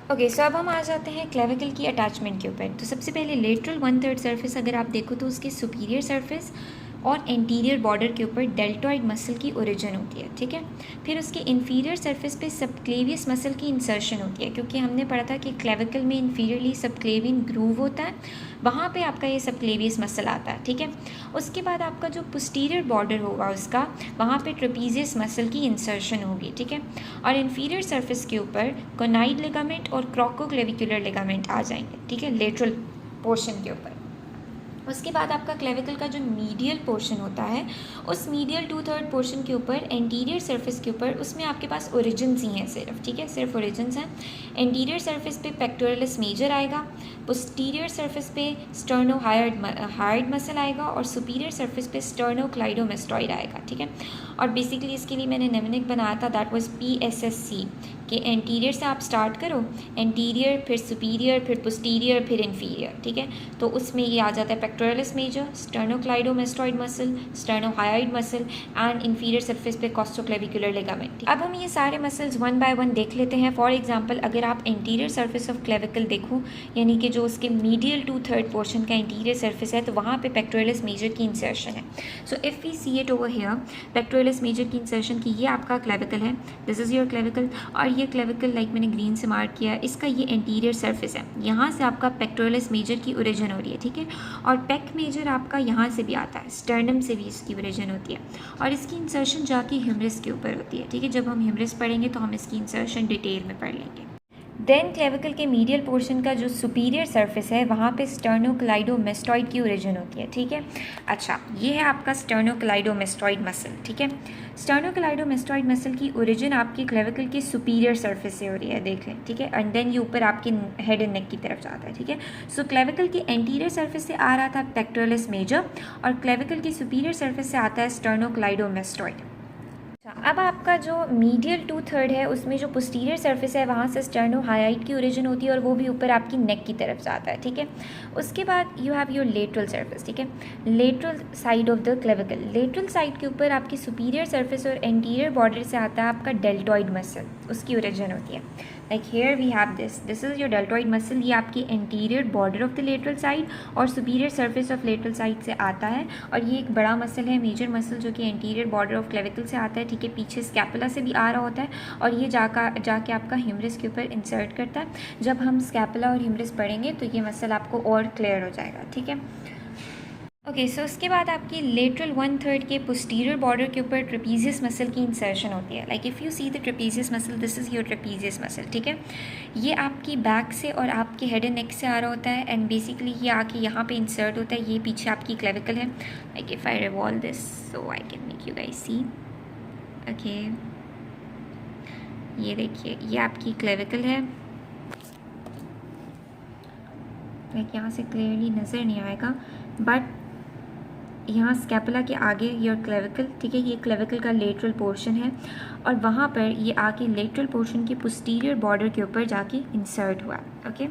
Okay so अब हम आ जाते हैं क्लेविकल की अटैचमेंट के ऊपर। तो सबसे पहले लेटरल 1/3 सरफेस अगर आप देखो तो उसके सुपीरियर सरफेस और एंटीरियर बॉर्डर के ऊपर डेल्टॉइड मसल की ओरिजिन होती है, ठीक है। फिर उसके इन्फीरियर सरफेस पे सबक्लेवियस मसल की इंसर्शन होती है, क्योंकि हमने पढ़ा था कि क्लेविकल में इन्फीरियरली सबक्लेवियन ग्रूव होता है, वहाँ पे आपका ये सबक्लेवियस मसल आता है, ठीक है। उसके बाद आपका जो पोस्टीरियर बॉर्डर होगा उसका, वहाँ पे ट्रेपीजियस मसल की इंसर्शन होगी, ठीक है। और इन्फीरियर सरफेस के ऊपर कोनाइड लिगामेंट और क्रोकोक्लेविकुलर लिगामेंट आ जाएंगे, ठीक है, लेटरल पोर्शन के ऊपर। उसके बाद आपका क्लेविकल का जो मीडियल पोर्शन होता है, उस मीडियल 2/3 पोर्शन के ऊपर एंटीरियर सरफेस के ऊपर, उसमें आपके पास ओरिजिन्स ही हैं सिर्फ, ठीक है, सिर्फ ओरिजिन्स हैं। एंटीरियर सरफेस पे पेक्टोरलिस मेजर आएगा, पोस्टीरियर सरफेस पे स्टर्नोहायोइड मसल आएगा और सुपीरियर सरफेस पे स्टर्नोक्लाइडोमेस्टॉइड आएगा, ठीक है। और बेसिकली इसके लिए मैंने नेमनिक बनाया था, दैट वाज PSSC, कि एंटीरियर से आप स्टार्ट करो, एंटीरियर फिर सुपीरियर फिर पोस्टीरियर फिर इन्फीरियर, ठीक है। तो उसमें ये आ जाता है pectoralis major, sternocleidomastoid muscle, sternohyoid muscle and inferior surface पे कॉस्टोक्लेविकुलर लिगामेंट। अब हम ये सारे मसल्स वन बाय वन देख लेते हैं। फॉर एग्जांपल अगर आप इंटीरियर सरफेस ऑफ क्लेविकल देखो, यानी कि जो उसके मीडियल 2/3 पोर्शन का इंटीरियर सरफेस है, तो वहाँ पे पेक्टोरलिस मेजर की इंसर्शन है। So if we see it over here, pectoralis major की इंसर्शन की, ये आपका क्लेविकल है, दिस इज़ योर क्लेविकल। और ये क्लेविकल लाइक मैंने ग्रीन से मार्क किया, इसका ये एंटीरियर सरफेस है, यहाँ से आपका पेक्टोरलिस मेजर की ओरिजिन हो रही है, ठीक है। और पेक मेजर आपका यहाँ से भी आता है, स्टर्नम से भी इसकी ओरिजिन होती है, और इसकी इंसर्शन जाके ह्यूमरस के ऊपर होती है, ठीक है। जब हम ह्यूमरस पढ़ेंगे तो हम इसकी इंसर्शन डिटेल में पढ़ लेंगे। देन क्लेविकल के मीडियल पोर्शन का जो सुपीरियर सरफेस है, वहाँ पे स्टर्नोक्लाइडोमेस्टॉइड की ओरिजिन होती है, ठीक है। अच्छा, ये है आपका स्टर्नोक्लाइडोमेस्टॉइड मसल, ठीक है। स्टर्नोक्लाइडोमेस्टॉइड मसल की ओरिजिन आपकी क्लेविकल के सुपीरियर सरफेस से हो रही है, देख लें, ठीक है। एंड देन ये ऊपर आपके हेड एंड नेक की तरफ जाता है, ठीक है। सो क्लेविकल के एंटीरियर सरफेस से आ रहा था पेक्टोरलिस मेजर, और क्लेविकल की सुपीरियर सरफेस से आता है स्टर्नोक्लाइडोमेस्टॉइड। अब आपका जो मीडियल 2/3 है, उसमें जो पोस्टीरियर सरफेस है, वहाँ से स्टर्नोहायोइड की ओरिजिन होती है, और वो भी ऊपर आपकी नेक की तरफ जाता है, ठीक है। उसके बाद you have your lateral surface, ठीक है, lateral side of the clavicle. Lateral side के ऊपर आपकी सुपीरियर सरफेस और एंटीरियर बॉर्डर से आता है आपका डेल्टॉइड मसल, उसकी ओरिजिन होती है। Like here we have this is your deltoid muscle, ये आपकी anterior border of the lateral side और superior surface of lateral side से आता है। और ये एक बड़ा मसल है, मेजर मसल, जो कि एंटीरियर बॉर्डर ऑफ क्लेविकल से आता है, ठीक है, पीछे स्कैपुला से भी आ रहा होता है, और ये जाके आपका ह्यूमरस के ऊपर इंसर्ट करता है। जब हम स्कैपुला और ह्यूमरस पढ़ेंगे तो ये मसल आपको और क्लियर हो जाएगा, ठीक है। ओके सो उसके बाद आपकी लेटरल 1/3 के पोस्टीरियर बॉर्डर के ऊपर ट्रेपीजियस मसल की इंसर्शन होती है। Like if you see the trapezius muscle, this is your trapezius muscle, ठीक है। ये आपकी बैक से और आपके हेड एंड नेक से आ रहा होता है, एंड बेसिकली ये आके यहाँ पे इंसर्ट होता है। ये पीछे आपकी क्लेविकल है। Like if I revolve this so I can make you guys see. Okay, ये देखिए, ये आपकी क्लेविकल है। लाइक यहाँ से क्लियरली नज़र नहीं आएगा, बट यहाँ स्कैपुला के आगे योर क्लेविकल, ठीक है, ये क्लेविकल का लेटरल पोर्शन है, और वहाँ पर ये आके लेटरल पोर्शन के पोस्टीरियर बॉर्डर के ऊपर जाके इंसर्ट हुआ, ओके।